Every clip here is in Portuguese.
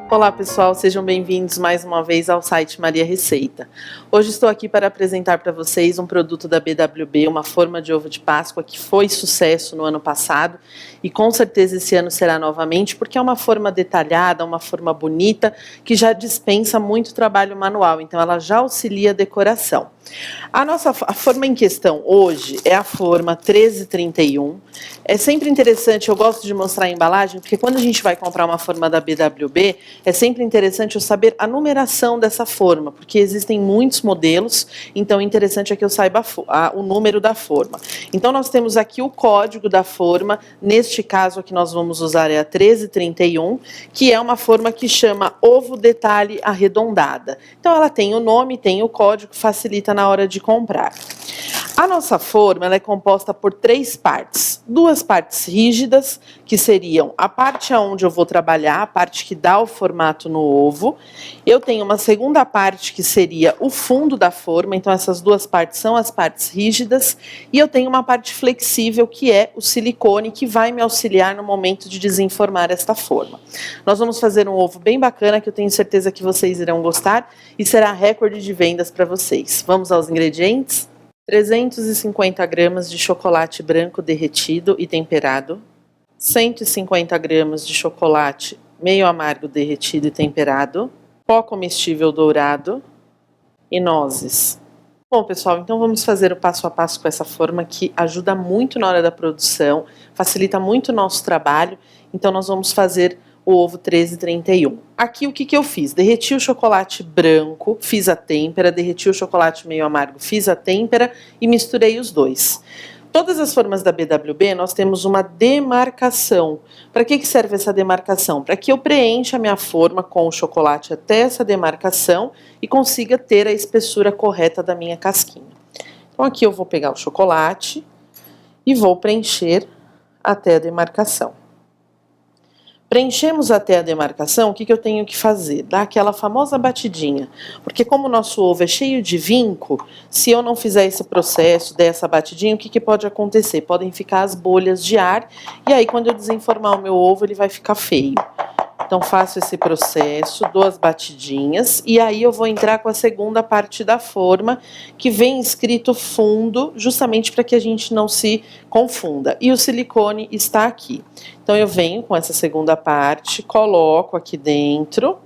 Olá pessoal, sejam bem-vindos mais uma vez ao site Maria Receita. Hoje estou aqui para apresentar para vocês um produto da BWB, uma forma de ovo de Páscoa que foi sucesso no ano passado e com certeza esse ano será novamente, porque é uma forma detalhada, uma forma bonita que já dispensa muito trabalho manual, então ela já auxilia a decoração. A forma em questão hoje é a forma 1331. É sempre interessante, eu gosto de mostrar a embalagem, porque quando a gente vai comprar uma forma da BWB, é sempre interessante eu saber a numeração dessa forma, porque existem muitos modelos, então o interessante é que eu saiba o número da forma. Então nós temos aqui o código da forma, neste caso aqui nós vamos usar a 1331, que é uma forma que chama ovo detalhe arredondada. Então ela tem o nome, tem o código, facilita na hora de comprar. A nossa forma ela é composta por 3 partes. 2 partes rígidas, que seriam a parte onde eu vou trabalhar, a parte que dá o formato no ovo. Eu tenho uma segunda parte que seria o fundo da forma, então essas 2 partes são as partes rígidas. E eu tenho uma parte flexível, que é o silicone, que vai me auxiliar no momento de desenformar esta forma. Nós vamos fazer um ovo bem bacana, que eu tenho certeza que vocês irão gostar, e será recorde de vendas para vocês. Vamos aos ingredientes? 350 gramas de chocolate branco derretido e temperado, 150 gramas de chocolate meio amargo derretido e temperado, pó comestível dourado e nozes. Bom, pessoal, então vamos fazer o passo a passo com essa forma que ajuda muito na hora da produção, facilita muito o nosso trabalho. Então nós vamos fazer o ovo 1331. Aqui o que eu fiz? Derreti o chocolate branco, fiz a têmpera, derreti o chocolate meio amargo, fiz a têmpera e misturei os dois. Todas as formas da BWB nós temos uma demarcação. Para que serve essa demarcação? Para que eu preencha a minha forma com o chocolate até essa demarcação e consiga ter a espessura correta da minha casquinha. Então aqui eu vou pegar o chocolate e vou preencher até a demarcação. Preenchemos até a demarcação, o que eu tenho que fazer? Dar aquela famosa batidinha, porque como o nosso ovo é cheio de vinco, se eu não fizer esse processo, der essa batidinha, o que pode acontecer? Podem ficar as bolhas de ar, e aí quando eu desenformar o meu ovo, ele vai ficar feio. Então faço esse processo, dou as batidinhas, e aí eu vou entrar com a segunda parte da forma, que vem escrito fundo, justamente para que a gente não se confunda. E o silicone está aqui. Então eu venho com essa segunda parte, coloco aqui dentro,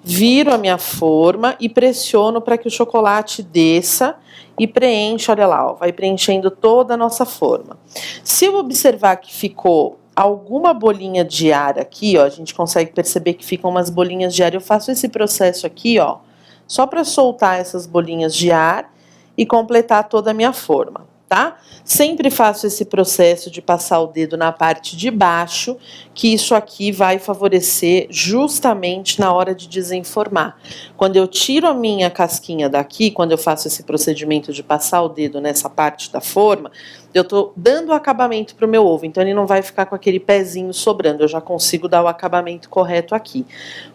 viro a minha forma e pressiono para que o chocolate desça e preencha, olha lá, ó, vai preenchendo toda a nossa forma. Se eu observar que ficou alguma bolinha de ar aqui, ó, a gente consegue perceber que ficam umas bolinhas de ar. Eu faço esse processo aqui, ó, só para soltar essas bolinhas de ar e completar toda a minha forma, tá? Sempre faço esse processo de passar o dedo na parte de baixo, que isso aqui vai favorecer justamente na hora de desenformar. Quando eu tiro a minha casquinha daqui, quando eu faço esse procedimento de passar o dedo nessa parte da forma, eu tô dando o acabamento para o meu ovo, então ele não vai ficar com aquele pezinho sobrando, eu já consigo dar o acabamento correto aqui.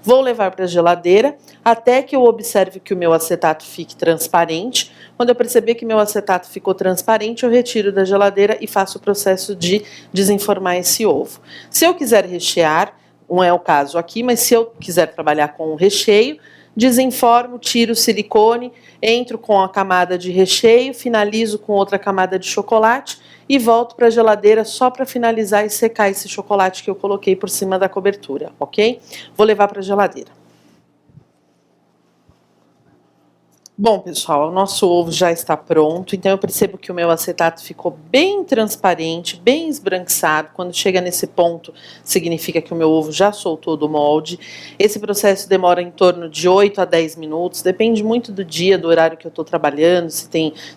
Vou levar para a geladeira até que eu observe que o meu acetato fique transparente. Quando eu perceber que meu acetato ficou transparente, eu retiro da geladeira e faço o processo de desenformar esse ovo. Se eu quiser rechear, não é o caso aqui, mas se eu quiser trabalhar com o recheio, desenformo, tiro o silicone, entro com a camada de recheio, finalizo com outra camada de chocolate e volto para a geladeira só para finalizar e secar esse chocolate que eu coloquei por cima da cobertura, ok? Vou levar para a geladeira. Bom, pessoal, o nosso ovo já está pronto, então eu percebo que o meu acetato ficou bem transparente, bem esbranquiçado. Quando chega nesse ponto, significa que o meu ovo já soltou do molde. Esse processo demora em torno de 8 a 10 minutos, depende muito do dia, do horário que eu estou trabalhando, se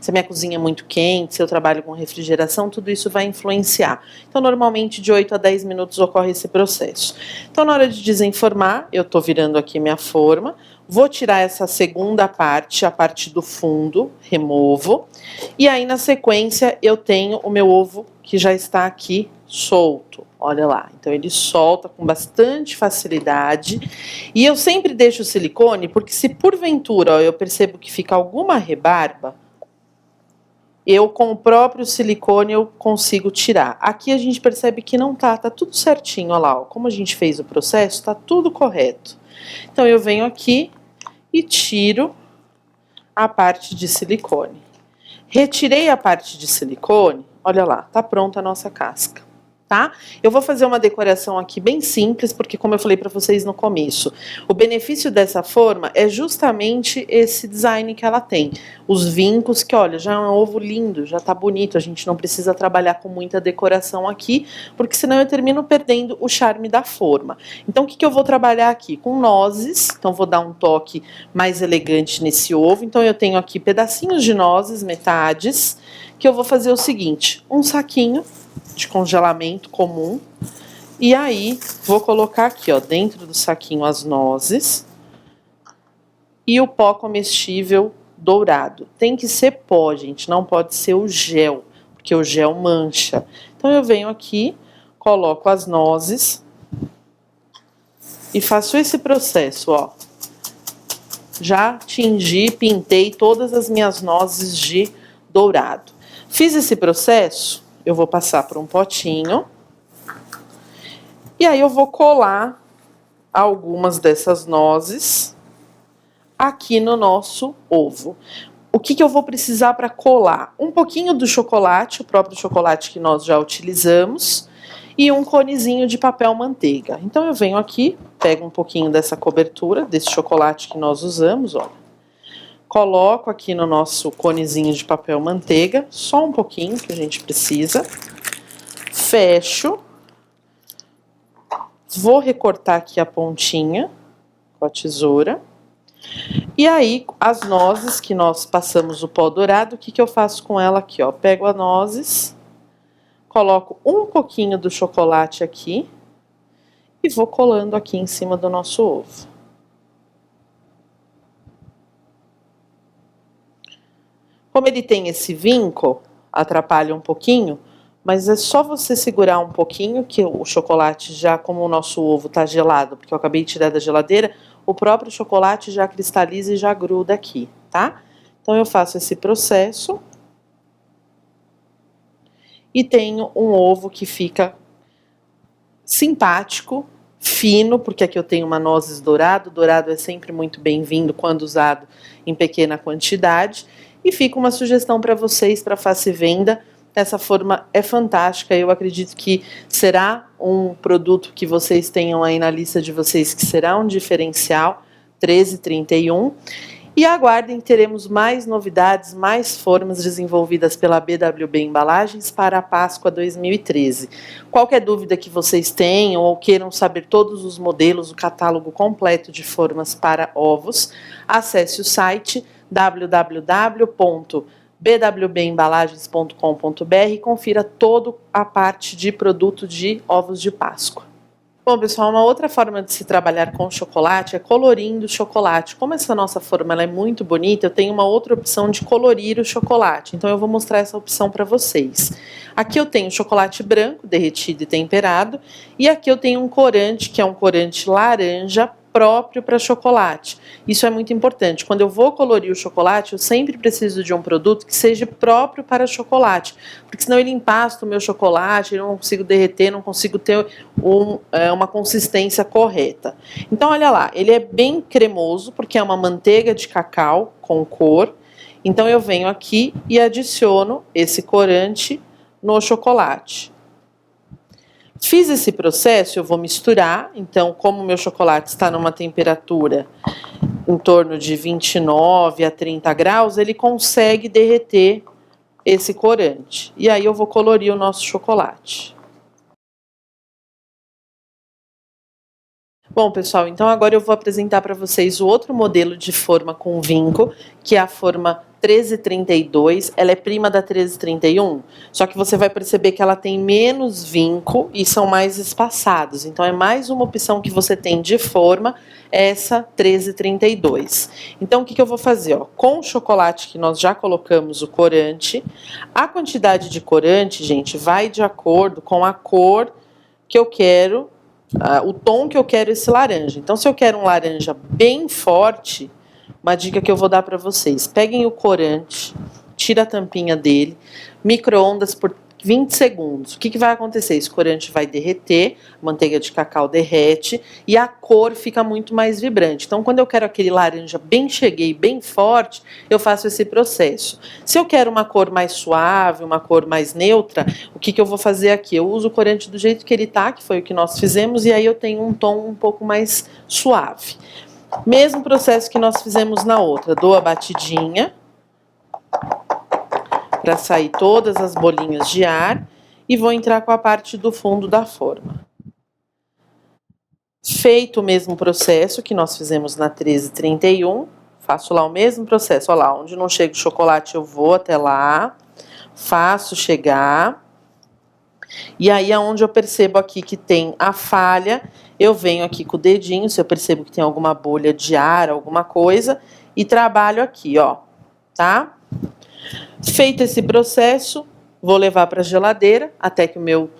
a minha cozinha é muito quente, se eu trabalho com refrigeração, tudo isso vai influenciar. Então, normalmente, de 8 a 10 minutos ocorre esse processo. Então, na hora de desenformar, eu estou virando aqui minha forma. Vou tirar essa segunda parte, a parte do fundo, removo. E aí, na sequência, eu tenho o meu ovo que já está aqui solto. Olha lá, então ele solta com bastante facilidade. E eu sempre deixo o silicone, porque se porventura ó, eu percebo que fica alguma rebarba, eu com o próprio silicone eu consigo tirar. Aqui a gente percebe que não tá tudo certinho, olha lá, ó, como a gente fez o processo, tá tudo correto. Então eu venho aqui e tiro a parte de silicone. Retirei a parte de silicone, olha lá, tá pronta a nossa casca. Tá? Eu vou fazer uma decoração aqui bem simples, porque como eu falei para vocês no começo, o benefício dessa forma é justamente esse design que ela tem. Os vincos, que olha, já é um ovo lindo, já tá bonito, a gente não precisa trabalhar com muita decoração aqui, porque senão eu termino perdendo o charme da forma. Então o que eu vou trabalhar aqui? Com nozes, então vou dar um toque mais elegante nesse ovo. Então eu tenho aqui pedacinhos de nozes, metades, que eu vou fazer o seguinte, um saquinho de congelamento comum, e aí vou colocar aqui, ó, dentro do saquinho as nozes e o pó comestível dourado. Tem que ser pó, gente, não pode ser o gel, porque o gel mancha. Então eu venho aqui, coloco as nozes e faço esse processo, ó. Já tingi, pintei todas as minhas nozes de dourado. Fiz esse processo, eu vou passar por um potinho. E aí eu vou colar algumas dessas nozes aqui no nosso ovo. O que eu vou precisar para colar? Um pouquinho do chocolate, o próprio chocolate que nós já utilizamos, e um conezinho de papel manteiga. Então eu venho aqui, pego um pouquinho dessa cobertura, desse chocolate que nós usamos, ó. Coloco aqui no nosso conezinho de papel manteiga, só um pouquinho que a gente precisa. Fecho. Vou recortar aqui a pontinha com a tesoura. E aí, as nozes que nós passamos o pó dourado, o que eu faço com ela aqui, ó? Pego as nozes, coloco um pouquinho do chocolate aqui e vou colando aqui em cima do nosso ovo. Como ele tem esse vinco, atrapalha um pouquinho, mas é só você segurar um pouquinho, que o chocolate já, como o nosso ovo tá gelado, porque eu acabei de tirar da geladeira, o próprio chocolate já cristaliza e já gruda aqui, tá? Então eu faço esse processo e tenho um ovo que fica simpático, fino, porque aqui eu tenho uma nozes dourado. Dourado é sempre muito bem-vindo quando usado em pequena quantidade. E fica uma sugestão para vocês, para face venda. Essa forma é fantástica, eu acredito que será um produto que vocês tenham aí na lista de vocês, que será um diferencial, 13,31. E aguardem, teremos mais novidades, mais formas desenvolvidas pela BWB Embalagens para a Páscoa 2013. Qualquer dúvida que vocês tenham ou queiram saber todos os modelos, o catálogo completo de formas para ovos, acesse o site www.bwbembalagens.com.br e confira toda a parte de produto de ovos de Páscoa. Bom, pessoal, uma outra forma de se trabalhar com chocolate é colorindo o chocolate. Como essa nossa forma ela é muito bonita, eu tenho uma outra opção de colorir o chocolate. Então eu vou mostrar essa opção para vocês. Aqui eu tenho chocolate branco derretido e temperado, e aqui eu tenho um corante, que é um corante laranja, próprio para chocolate. Isso é muito importante. Quando eu vou colorir o chocolate, eu sempre preciso de um produto que seja próprio para chocolate, porque senão ele empasta o meu chocolate, eu não consigo derreter, não consigo ter uma consistência correta. Então, olha lá, ele é bem cremoso, porque é uma manteiga de cacau com cor. Então, eu venho aqui e adiciono esse corante no chocolate. Fiz esse processo, eu vou misturar. Então, como o meu chocolate está numa temperatura em torno de 29 a 30 graus, ele consegue derreter esse corante. E aí eu vou colorir o nosso chocolate. Bom, pessoal, então agora eu vou apresentar para vocês o outro modelo de forma com vinco, que é a forma 1332, ela é prima da 1331, só que você vai perceber que ela tem menos vinco e são mais espaçados. Então é mais uma opção que você tem de forma, essa 1332. Então o que eu vou fazer? Ó, com o chocolate que nós já colocamos o corante, a quantidade de corante, gente, vai de acordo com a cor que eu quero, o tom que eu quero esse laranja. Então se eu quero um laranja bem forte, uma dica que eu vou dar para vocês: peguem o corante, tira a tampinha dele, micro-ondas por 20 segundos. O que vai acontecer? Esse corante vai derreter, a manteiga de cacau derrete e a cor fica muito mais vibrante. Então, quando eu quero aquele laranja bem cheguei, bem forte, eu faço esse processo. Se eu quero uma cor mais suave, uma cor mais neutra, o que eu vou fazer aqui? Eu uso o corante do jeito que ele tá, que foi o que nós fizemos, e aí eu tenho um tom um pouco mais suave. Mesmo processo que nós fizemos na outra. Dou a batidinha para sair todas as bolinhas de ar e vou entrar com a parte do fundo da forma. Feito o mesmo processo que nós fizemos na 1331, faço lá o mesmo processo. Olha lá, onde não chega o chocolate eu vou até lá, faço chegar. E aí, aonde eu percebo aqui que tem a falha, eu venho aqui com o dedinho, se eu percebo que tem alguma bolha de ar, alguma coisa, e trabalho aqui, ó, tá? Feito esse processo, vou levar para a geladeira até que o meu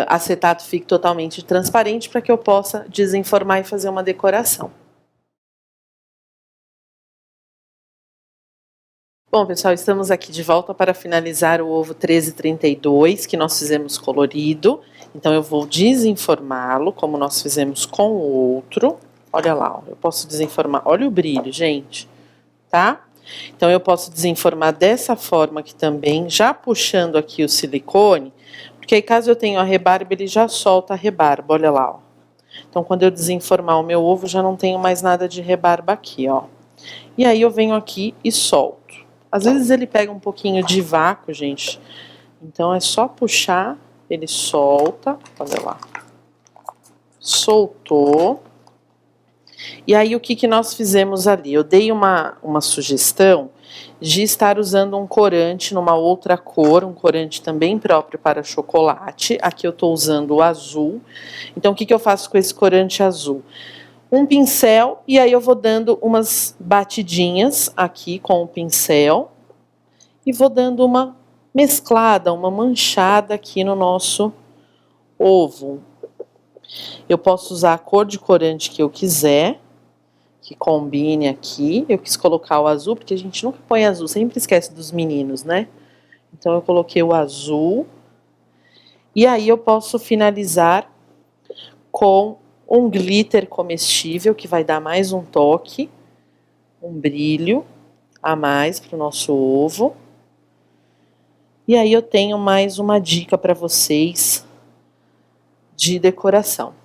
acetato fique totalmente transparente para que eu possa desenformar e fazer uma decoração. Bom, pessoal, estamos aqui de volta para finalizar o ovo 1332, que nós fizemos colorido. Então, eu vou desenformá-lo, como nós fizemos com o outro. Olha lá, ó, eu posso desenformar. Olha o brilho, gente, tá? Então, eu posso desenformar dessa forma aqui também, já puxando aqui o silicone, porque aí, caso eu tenha a rebarba, ele já solta a rebarba, olha lá, ó. Então, quando eu desenformar o meu ovo, já não tenho mais nada de rebarba aqui, ó. E aí, eu venho aqui e solto. Às vezes ele pega um pouquinho de vácuo, gente. Então é só puxar, ele solta. Olha lá. Soltou. E aí o que nós fizemos ali? Eu dei uma sugestão de estar usando um corante numa outra cor, um corante também próprio para chocolate. Aqui eu estou usando o azul. Então o que eu faço com esse corante azul? Um pincel, e aí eu vou dando umas batidinhas aqui com o pincel e vou dando uma mesclada, uma manchada aqui no nosso ovo. Eu posso usar a cor de corante que eu quiser, que combine aqui. Eu quis colocar o azul, porque a gente nunca põe azul, sempre esquece dos meninos, né? Então eu coloquei o azul. E aí eu posso finalizar com um glitter comestível, que vai dar mais um toque, um brilho a mais para o nosso ovo. E aí eu tenho mais uma dica para vocês de decoração.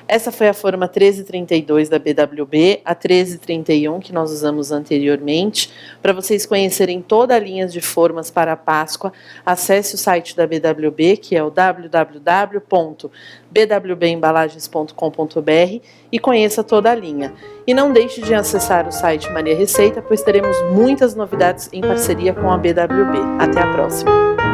Essa foi a forma 1332 da BWB, a 1331 que nós usamos anteriormente. Para vocês conhecerem toda a linha de formas para a Páscoa, acesse o site da BWB, que é o www.bwbembalagens.com.br, e conheça toda a linha. E não deixe de acessar o site Maria Receita, pois teremos muitas novidades em parceria com a BWB. Até a próxima!